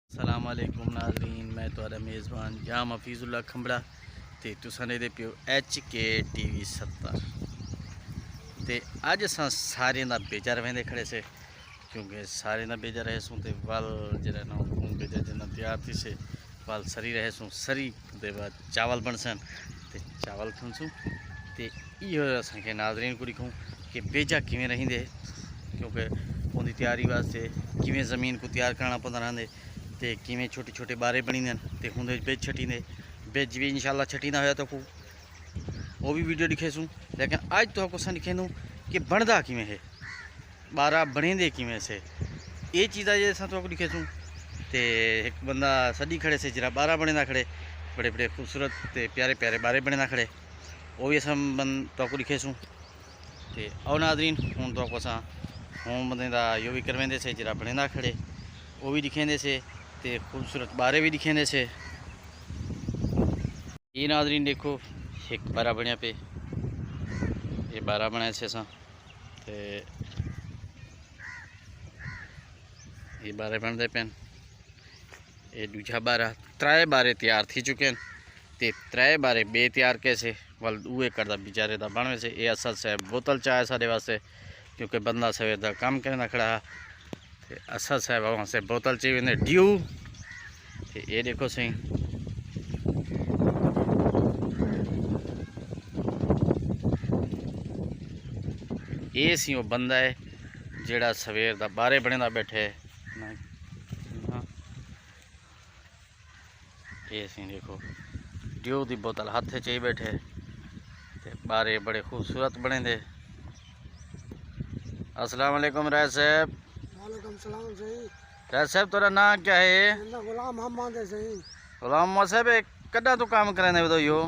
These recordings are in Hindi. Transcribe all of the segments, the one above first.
अस्सलाम वालेकुम नाज़रीन, मैं तुहाडा मेज़बान जाम हफीज़ुल्लाह खंबड़ा ते तुसां दे पियो HK TV 70 ते अज असां सारे दा बेजा रवेंदे खड़े से क्योंकि सारे दा बेजा रहे सूँ ते वल जरा ना बेजा जना तैयार थी से वल सरी रहे सूँ सरी दे बाद चावल बनसन ते चावल खनसूँ ते इहो असांखे नाज़रीन को दिखाऊँ कि बेजा किवें रहिंदे क्योंकि उनकी तैयारी वास्ते किवें ज़मीन को तैयार करना पौंदा रहंदे ते किवें छोटे छोटे बारे बनींदे ते हुंदे बेज छटींदे बेज भी इंशाल्लाह छटींदा होया तो को वो भी वीडियो दिखेसूँ। लेकिन आज तो आपको सन दिखेंदूँ कि बनदा किवें है बारा बनेंदे किवें से ये चीज़ा जे असां तो दिखेसूँ। ते एक बंदा सदी खड़े से जरा बारा बनेंदा खड़े बड़े बड़े खूबसूरत ते प्यारे प्यारे बारे बनेंदा खड़े वो भी असां तो आपको दिखेसूँ। ते आओ नाज़रीन हूँ तो आपको असां हूँ बंदे दा यो भी करवेंदे से जरा बनेंदा खड़े वो भी दिखेंदे से ते खूबसूरत बारे भी दिखेंदे से। ये नाज़रीन देखो एक बारा बनिया पे ये बारा बनाए से असां ते ये बारे बनते पेन ये दूजा बारा त्रै बारे तैयार थी चुके हैं ते त्रै बारे बे तैयार कैसे वल उए करदा बेचारे दा बन से ये असद साहब बोतल चाय साढ़े वास्ते क्योंकि बंदा सवेर दा काम करना खड़ा ते असद साहब वहाँ से बोतल चाहिए ड्यू ते ये देखो सही ये सी वो बंदा है जेड़ा सवेर दा बारे बने दा बैठे ये सी देखो ड्यू दी बोतल हाथ चाहिए बैठे ते बारे बड़े खूबसूरत बने दे। अस्सलाम वालेकुम राय साहब। वालेकुम सलाम सही। राय साहब तेरा नाम क्या है? गुलाम मोहम्मद है सही। गुलाम मोहम्मद साहब कदा तो काम करें बताओ यो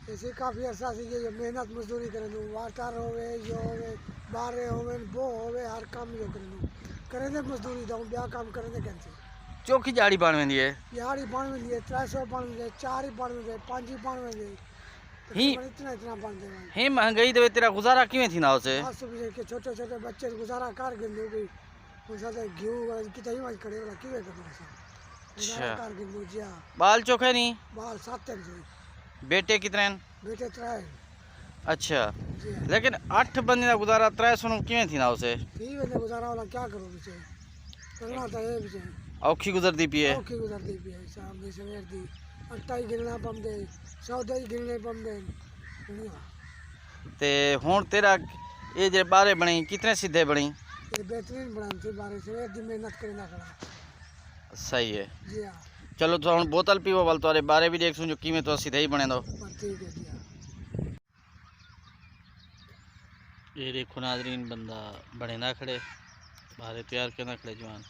ऐसे काफ़ी अर्सा से ये मेहनत मजदूरी करें वाटर होवे यो होवे बारे होवे बो होवे हर काम यो करें मजदूरी दऊँ ब्याह काम करें कैसे चौखी जाड़ी पान वेंदी है दिहाड़ी पान में दिए 300 पान में 4 ही पान में 5 ही पान में ही इतना इतना पान दे ही महंगाई दे तेरा गुजारा किवें थी ना उसे के छोटे छोटे बच्चे गुजारा कर गिंदू भी उनसा तो घी कितना ही मज करे वाला किवे करना गुजारा कर गिंदू जिया बाल चोखे नहीं बाल 7 हैं जी। बेटे कितने हैं? बेटे 3 अच्छा लेकिन 8 बंदे का गुजारा 300 किवें थी ना उसे ठीक है गुजारा वाला क्या करो पीछे करना तो है पीछे औखी गुजरती पी है औखी गुजरती पी है शाम दी सवेर दी आटा ही गिनना पमदे सौदे ही गिनने पमदे ते हुन तेरा ये जे बारे बनी कितने सीधे बनी ये बेहतरीन बनान थी बारे सवेर दी मेहनत करना खड़ा सही है जी हां। चलो तो हुन बोतल पीवो वाल तोरे बारे भी देख सुन जो किवें तो सीधे ही बने दो ठीक है जी हां। ये देखो नाज़रीन बंदा बने ना खड़े बारे तैयार करना खड़े जवान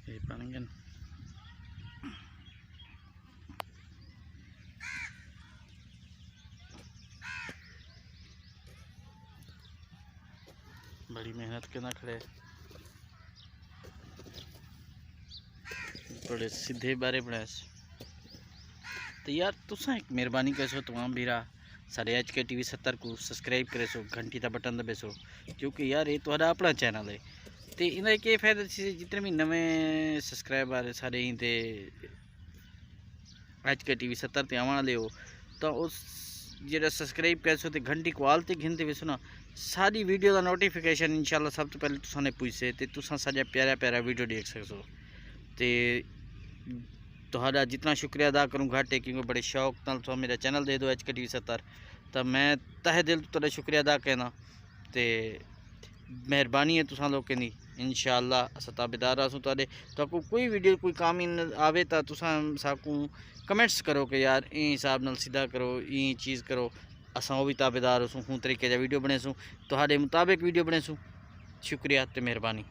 ये पानी बड़ी मेहनत करना खड़े बड़े सीधे बारे बनाए तो यार तुसा एक मेहरबानी कैसो तमाम भीरा सारे HK TV 70 को सब्सक्राइब करे सो घंटी का बटन दबे सो क्योंकि यार ये तुम्हारा अपना चैनल है तो इन्हें के फायदा जितने भी नवे सब्सक्राइबर सारे ही थे HK TV 70 ते आने वाले हो तो उस जो सब्सक्राइब कर सो घंटी को आलते घिनते वैसो ना सारी वीडियो का नोटिफिकेशन इंशाल्लाह सब तो पहले तुसाने पूछे तो तुसा सारा प्यारा प्यारा वीडियो देख सको तो तुहाड़ा जितना शुक्रिया अदा करूँ घाटे क्योंकि बड़े शौक नाल तो मेरा चैनल दे दो HK TV 70 तो मैं तहे दिल तो शुक्रिया अदा करना तो मेहरबानी है तुसा लोग की इंशाल्लाह अस ताबेदार आसूँ तुहाडे तो कोई वीडियो कोई काम इन आवे तो तुसा साकू कमेंट्स करो कि यार ई हिसाब नाल सीधा करो ई चीज़ करो असा वो भी ताबेदार हूँ तरीके का वीडियो बनेसूँ तुहाडे मुताबिक वीडियो बनेसूँ। शुक्रिया तो मेहरबानी।